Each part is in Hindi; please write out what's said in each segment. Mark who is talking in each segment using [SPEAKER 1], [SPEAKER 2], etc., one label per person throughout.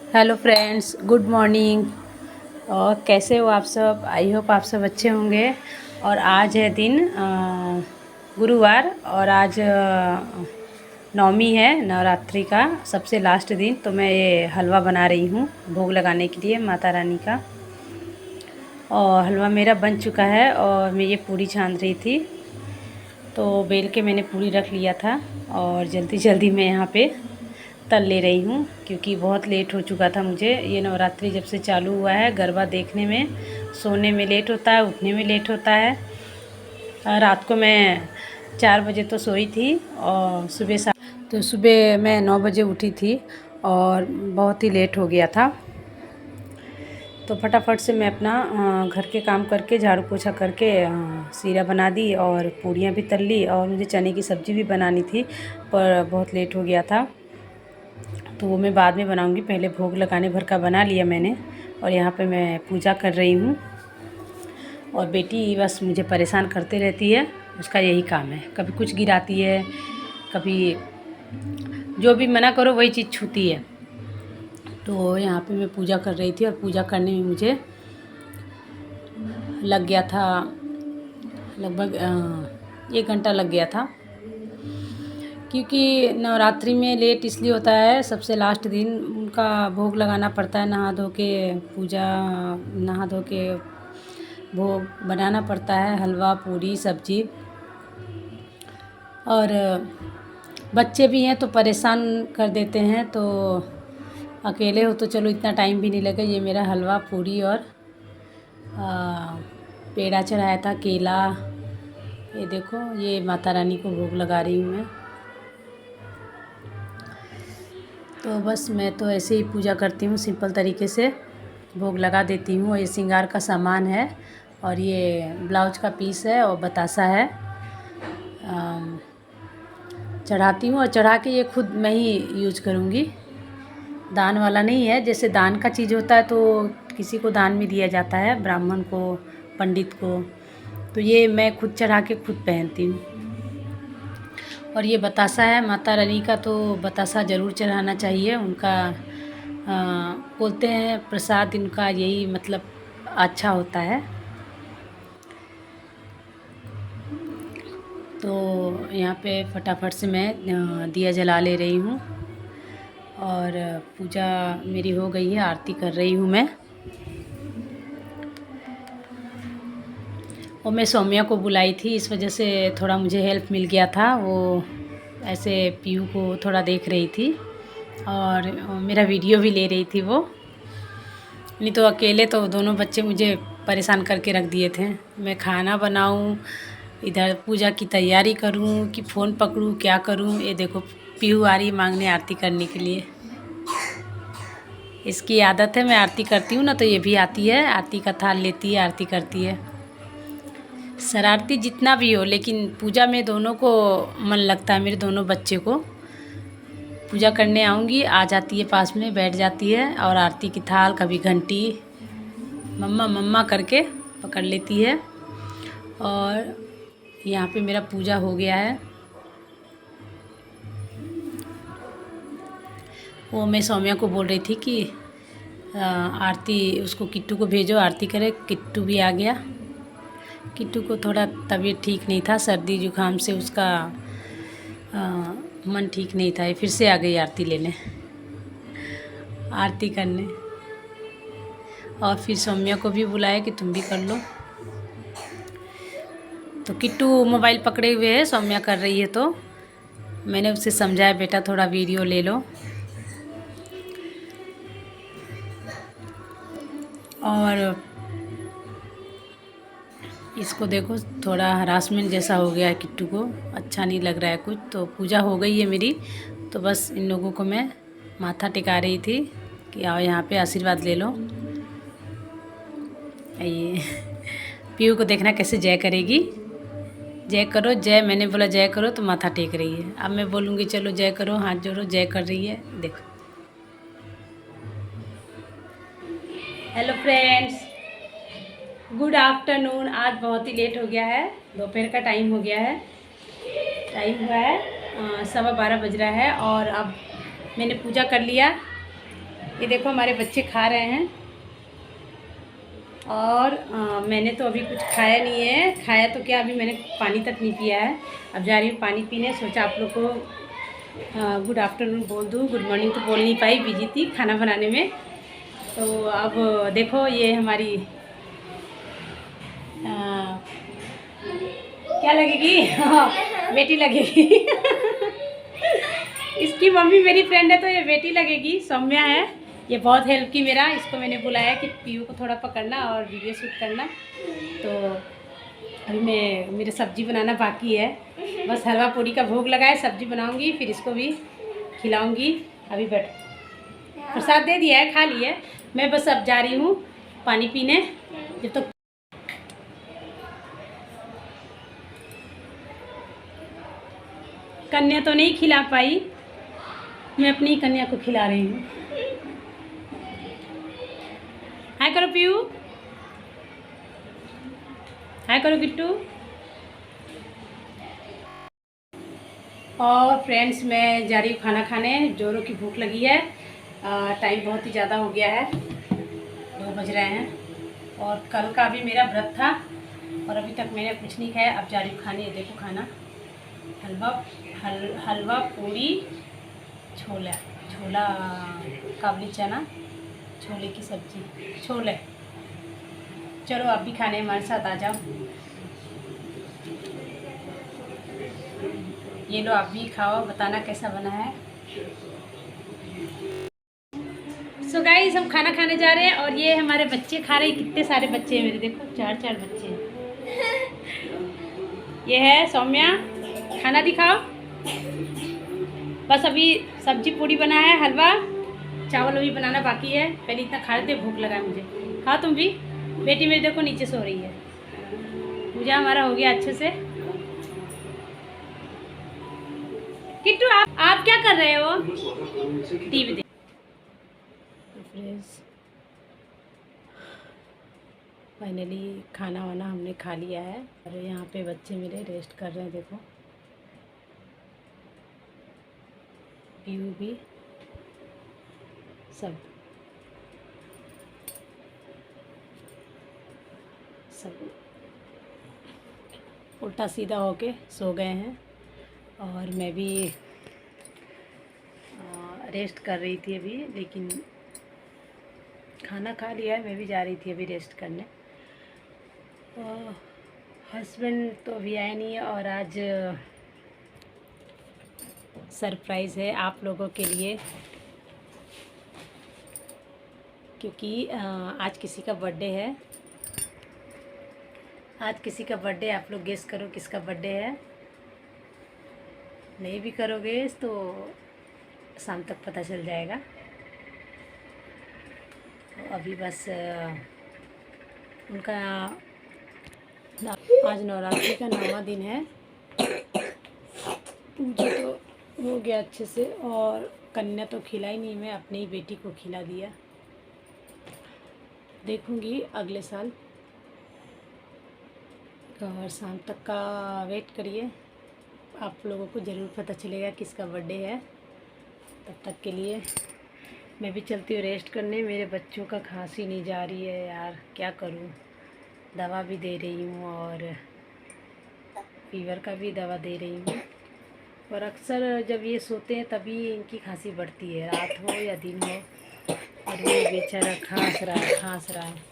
[SPEAKER 1] Hello friends, good morning. और कैसे हो आप सब? आई होप आप सब अच्छे होंगे। और आज है दिन गुरुवार, और आज नवमी है, नवरात्रि का सबसे लास्ट दिन। तो मैं ये हलवा बना रही हूँ भोग लगाने के लिए माता रानी का। और हलवा मेरा बन चुका है और मैं ये पूरी छान रही थी। तो बेल के मैंने पूरी रख लिया था और जल्दी जल्दी मैं यहाँ पे तल ले रही हूँ, क्योंकि बहुत लेट हो चुका था मुझे। ये नवरात्रि जब से चालू हुआ है, गरबा देखने में, सोने में लेट होता है, उठने में लेट होता है। रात को मैं 4 बजे तो सोई थी और सुबह मैं 9 बजे उठी थी और बहुत ही लेट हो गया था। तो फटाफट से मैं अपना घर के काम करके, झाड़ू पोछा करके सीरा बना दी और पूड़ियाँ भी तल ली, और मुझे चने की सब्ज़ी भी बनानी थी, पर बहुत लेट हो गया था तो वो मैं बाद में बनाऊंगी। पहले भोग लगाने भर का बना लिया मैंने, और यहाँ पे मैं पूजा कर रही हूँ। और बेटी बस मुझे परेशान करते रहती है, उसका यही काम है, कभी कुछ गिराती है, कभी जो भी मना करो वही चीज़ छूती है। तो यहाँ पे मैं पूजा कर रही थी और पूजा करने में मुझे लग गया था लगभग 1 घंटा लग गया था, क्योंकि नवरात्रि में लेट इसलिए होता है, सबसे लास्ट दिन उनका भोग लगाना पड़ता है। नहा धो के पूजा, नहा धो के भोग बनाना पड़ता है, हलवा पूरी सब्जी। और बच्चे भी हैं तो परेशान कर देते हैं, तो अकेले हो तो चलो इतना टाइम भी नहीं लगे। ये मेरा हलवा पूरी और पेड़ा चढ़ाया था, केला, ये देखो, ये माता रानी को भोग लगा रही हूँ मैं। तो बस मैं तो ऐसे ही पूजा करती हूँ, सिंपल तरीके से भोग लगा देती हूँ। और ये श्रृंगार का सामान है, और ये ब्लाउज का पीस है, और बतासा है। चढ़ाती हूँ, और चढ़ा के ये खुद मैं ही यूज करूँगी, दान वाला नहीं है। जैसे दान का चीज़ होता है तो किसी को दान में दिया जाता है, ब्राह्मण को, पंडित को, तो ये मैं खुद चढ़ा के खुद पहनती हूँ। और ये बतासा है माता रानी का, तो बतासा ज़रूर चढ़ाना चाहिए उनका। बोलते हैं प्रसाद इनका यही मतलब अच्छा होता है। तो यहाँ पे फटाफट से मैं दिया जला ले रही हूँ, और पूजा मेरी हो गई है, आरती कर रही हूँ मैं। और मैं सौम्या को बुलाई थी, इस वजह से थोड़ा मुझे हेल्प मिल गया था। वो ऐसे पीहू को थोड़ा देख रही थी और मेरा वीडियो भी ले रही थी वो। नहीं तो अकेले तो दोनों बच्चे मुझे परेशान करके रख दिए थे। मैं खाना बनाऊं, इधर पूजा की तैयारी करूं, कि फ़ोन पकड़ूं, क्या करूं। ये देखो पीहू आ रही मांगने आरती करने के लिए। इसकी आदत है, मैं आरती करती हूँ ना तो ये भी आती है, आरती का थाल लेती है, आरती करती है। शरारती जितना भी हो, लेकिन पूजा में दोनों को मन लगता है, मेरे दोनों बच्चे को। पूजा करने आऊँगी, आ जाती है पास में, बैठ जाती है, और आरती की थाल, कभी घंटी, मम्मा मम्मा करके पकड़ लेती है। और यहाँ पे मेरा पूजा हो गया है। वो मैं सौम्या को बोल रही थी कि आरती, उसको किट्टू को भेजो आरती करे। किट्टू भी आ गया। किट्टू को थोड़ा तबीयत ठीक नहीं था, सर्दी जुकाम से उसका मन ठीक नहीं था। ये फिर से आ गई आरती लेने, आरती करने। और फिर सौम्या को भी बुलाया कि तुम भी कर लो। तो किट्टू मोबाइल पकड़े हुए है, सौम्या कर रही है, तो मैंने उससे समझाया बेटा थोड़ा वीडियो ले लो। और इसको देखो, थोड़ा हरासमेंट जैसा हो गया है किट्टू को, अच्छा नहीं लग रहा है कुछ। तो पूजा हो गई है मेरी, तो बस इन लोगों को मैं माथा टिका रही थी कि आओ यहाँ पे आशीर्वाद ले लो। ये पीहू को देखना कैसे जय करेगी। जय करो, जय, मैंने बोला जय करो तो माथा टेक रही है। अब मैं बोलूँगी चलो जय करो, हाथ जोड़ो, जय कर रही है, देखो। Hello friends, good afternoon. आज बहुत ही लेट हो गया है, दोपहर का टाइम हो गया है। टाइम हुआ है 12:15 बज रहा है, और अब मैंने पूजा कर लिया। ये देखो हमारे बच्चे खा रहे हैं और मैंने तो अभी कुछ खाया नहीं है। खाया तो क्या, अभी मैंने पानी तक नहीं पिया है। अब जा रही हूँ पानी पीने। सोचा आप लोग को गुड आफ्टरनून बोल दूँ, गुड मॉर्निंग तो बोल नहीं पाई, बिजी थी खाना बनाने में। तो अब देखो ये हमारी क्या लगेगी बेटी लगेगी इसकी मम्मी मेरी फ्रेंड है तो ये बेटी लगेगी, सौम्या है। ये बहुत हेल्प की मेरा। इसको मैंने बुलाया कि पीयू को थोड़ा पकड़ना और वीडियो शूट करना। तो अभी मेरे सब्ज़ी बनाना बाकी है। बस हलवा पूड़ी का भोग लगाए, सब्ज़ी बनाऊंगी, फिर इसको भी खिलाऊंगी। अभी बैठ प्रसाद दे दिया है, खा लिया है। मैं बस अब जा रही हूँ पानी पीने। जब तक कन्या तो नहीं खिला पाई, मैं अपनी कन्या को खिला रही हूँ। हाय करो पीयू, हाय करो किट्टू। और फ्रेंड्स मैं जा रही हूँ खाना खाने, जोरों की भूख लगी है। टाइम बहुत ही ज़्यादा हो गया है, 2 बज रहे हैं। और कल का भी मेरा व्रत था और अभी तक मैंने कुछ नहीं खाया। अब जा रही हूँ खाने। देखो खाना हलवा पूड़ी छोला काबली चना छोले की सब्जी छोले। चलो आप भी खाने हमारे साथ आ जाओ। ये लो आप भी खाओ, बताना कैसा बना है। सो गाइस हम खाना खाने जा रहे हैं और ये हमारे बच्चे खा रहे हैं। कितने सारे बच्चे हैं मेरे, देखो 4 बच्चे हैं। ये है सौम्या, खाना दिखाओ। बस अभी सब्जी पूड़ी बना है, हलवा चावल अभी बनाना बाकी है। पहले इतना खा लेते, भूख लगा है मुझे। खाओ तुम भी। बेटी मेरी देखो नीचे सो रही है। पूजा हमारा हो गया अच्छे से। किट्टू आप क्या कर रहे हो? टीवी देख। फाइनली खाना वाना हमने खा लिया है और यहाँ पे बच्चे मेरे रेस्ट कर रहे हैं। देखो पीयू भी, सब उल्टा सीधा होके सो गए हैं और मैं भी रेस्ट कर रही थी अभी। लेकिन खाना खा लिया है, मैं भी जा रही थी अभी रेस्ट करने। हस्बैंड तो अभी आए नहीं है और आज सरप्राइज़ है आप लोगों के लिए, क्योंकि आज किसी का बर्थडे है। आज किसी का बर्थडे, आप लोग गेस करो किसका बर्थडे है। नहीं भी करोगे तो शाम तक पता चल जाएगा। तो अभी बस उनका आज नवरात्रि का 9वां दिन है। पूजा तो हो गया अच्छे से और कन्या तो खिलाई नहीं, मैं अपनी ही बेटी को खिला दिया। देखूंगी अगले साल और शाम तक का वेट करिए, आप लोगों को ज़रूर पता चलेगा किसका बर्थडे है। तब तक के लिए मैं भी चलती हूँ रेस्ट करने। मेरे बच्चों का खांसी नहीं जा रही है यार, क्या करूँ। दवा भी दे रही हूँ और फीवर का भी दवा दे रही हूँ। और अक्सर जब ये सोते हैं तभी इनकी खांसी बढ़ती है, रात हो या दिन हो। और ये बेचारा खांस रहा है।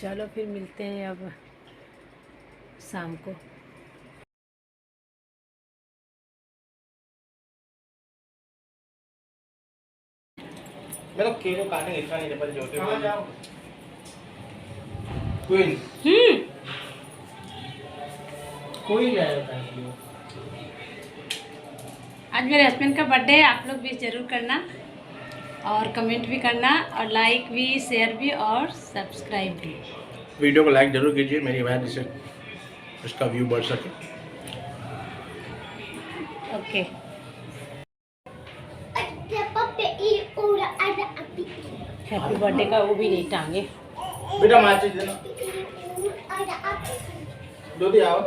[SPEAKER 1] चलो फिर मिलते हैं अब शाम को।
[SPEAKER 2] मेरा केक को काटने इतना नहीं पर जोते कहाँ जाओ कोई कोई जाएगा।
[SPEAKER 1] आज मेरे हस्बैंड का बर्थडे है। आप लोग भी ज़रूर करना और कमेंट भी करना और लाइक भी, शेयर भी और सब्सक्राइब भी।
[SPEAKER 2] वीडियो को लाइक जरूर कीजिए मेरी बहन, जिससे इसका व्यू बढ़ सके।
[SPEAKER 1] ओके हैप्पी बर्थडे का वो भी नहीं टांगे।
[SPEAKER 2] बेटा माची देना दो दी आओ।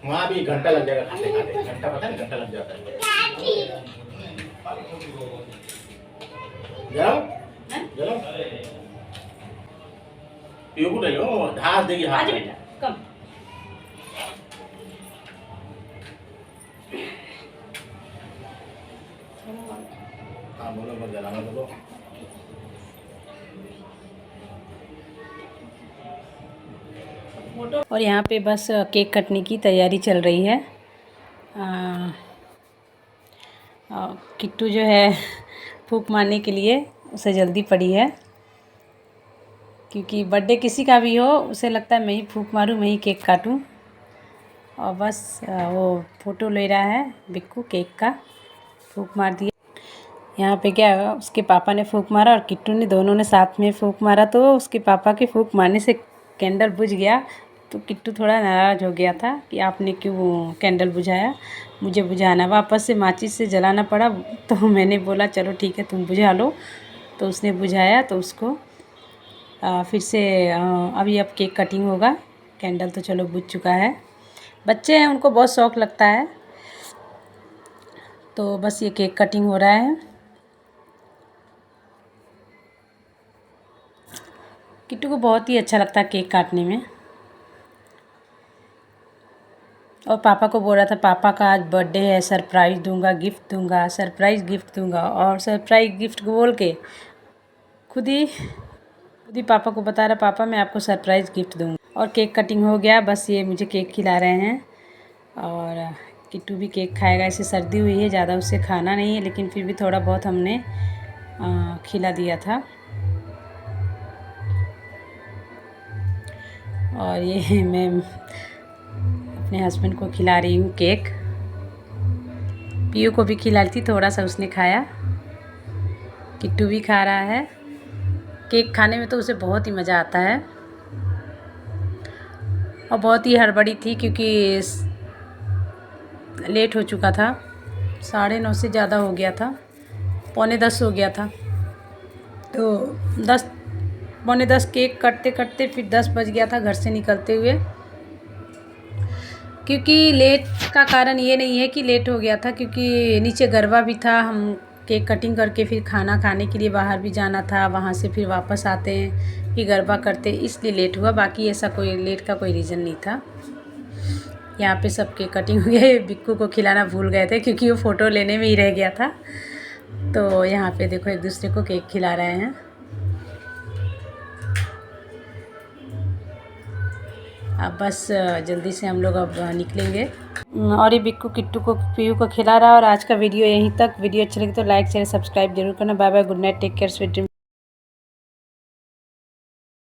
[SPEAKER 2] वहाँ भी घंटा लग जाएगा, खाते खाते घंटा, पता नहीं घंटा लग जाता है। गरम गरम पीयू को नहीं हो ढास देगी हाथ
[SPEAKER 1] आज
[SPEAKER 2] में।
[SPEAKER 1] बेटा कम
[SPEAKER 2] हाँ बोलो मत जलाना बोलो।
[SPEAKER 1] और यहाँ पे बस केक कटने की तैयारी चल रही है। किट्टू जो है फूंक मारने के लिए उसे जल्दी पड़ी है, क्योंकि बर्थडे किसी का भी हो उसे लगता है मैं ही फूंक मारूं, मैं ही केक काटूं। और बस वो फ़ोटो ले रहा है बिक्कू, केक का फूंक मार दिया। यहाँ पे क्या हुआ, उसके पापा ने फूंक मारा और किट्टू ने, दोनों ने साथ में फूंक मारा, तो उसके पापा के फूंक मारने से कैंडल बुझ गया। तो किट्टू थोड़ा नाराज़ हो गया था कि आपने क्यों कैंडल बुझाया, मुझे बुझाना। वापस से माचिस से जलाना पड़ा। तो मैंने बोला चलो ठीक है तुम बुझा लो, तो उसने बुझाया। तो उसको फिर से अभी अब केक कटिंग होगा। कैंडल तो चलो बुझ चुका है। बच्चे हैं, उनको बहुत शौक़ लगता है। तो बस ये केक कटिंग हो रहा है। किट्टू को बहुत ही अच्छा लगता है केक काटने में। और पापा को बोल रहा था पापा का आज बर्थडे है, सरप्राइज़ दूंगा, गिफ्ट दूंगा, सरप्राइज़ गिफ्ट दूंगा। और सरप्राइज़ गिफ्ट बोल के खुद ही पापा को बता रहा, पापा मैं आपको सरप्राइज़ गिफ्ट दूंगा। और केक कटिंग हो गया। बस ये मुझे केक खिला रहे हैं और किट्टू भी केक खाएगा। ऐसे सर्दी हुई है, ज़्यादा उससे खाना नहीं है, लेकिन फिर भी थोड़ा बहुत हमने खिला दिया था। और ये मैं अपने हस्बैंड को खिला रही हूँ केक। पीयू को भी खिलाई थी, थोड़ा सा उसने खाया। किट्टू भी खा रहा है। केक खाने में तो उसे बहुत ही मज़ा आता है। और बहुत ही हड़बड़ी थी क्योंकि लेट हो चुका था, 9:30 से ज़्यादा हो गया था, 9:45 हो गया था। तो 9:45 केक कटते कटते फिर 10 बज गया था घर से निकलते हुए। क्योंकि लेट का कारण ये नहीं है कि लेट हो गया था, क्योंकि नीचे गरबा भी था। हम केक कटिंग करके फिर खाना खाने के लिए बाहर भी जाना था, वहाँ से फिर वापस आते हैं फिर गरबा करते, इसलिए लेट हुआ। बाकी ऐसा कोई लेट का कोई रीज़न नहीं था। यहाँ पे सब केक कटिंग हो गया। बिक्कू को खिलाना भूल गए थे क्योंकि वो फ़ोटो लेने में ही रह गया था। तो यहाँ पे देखो एक दूसरे को केक खिला रहे हैं। अब बस जल्दी से हम लोग अब निकलेंगे। और ये बिक्कू किट्टू को, पीयू को खिला रहा है। और आज का वीडियो यहीं तक। वीडियो अच्छी लगी तो लाइक शेयर सब्सक्राइब जरूर करना। Bye bye, good night, take care, sweet dream.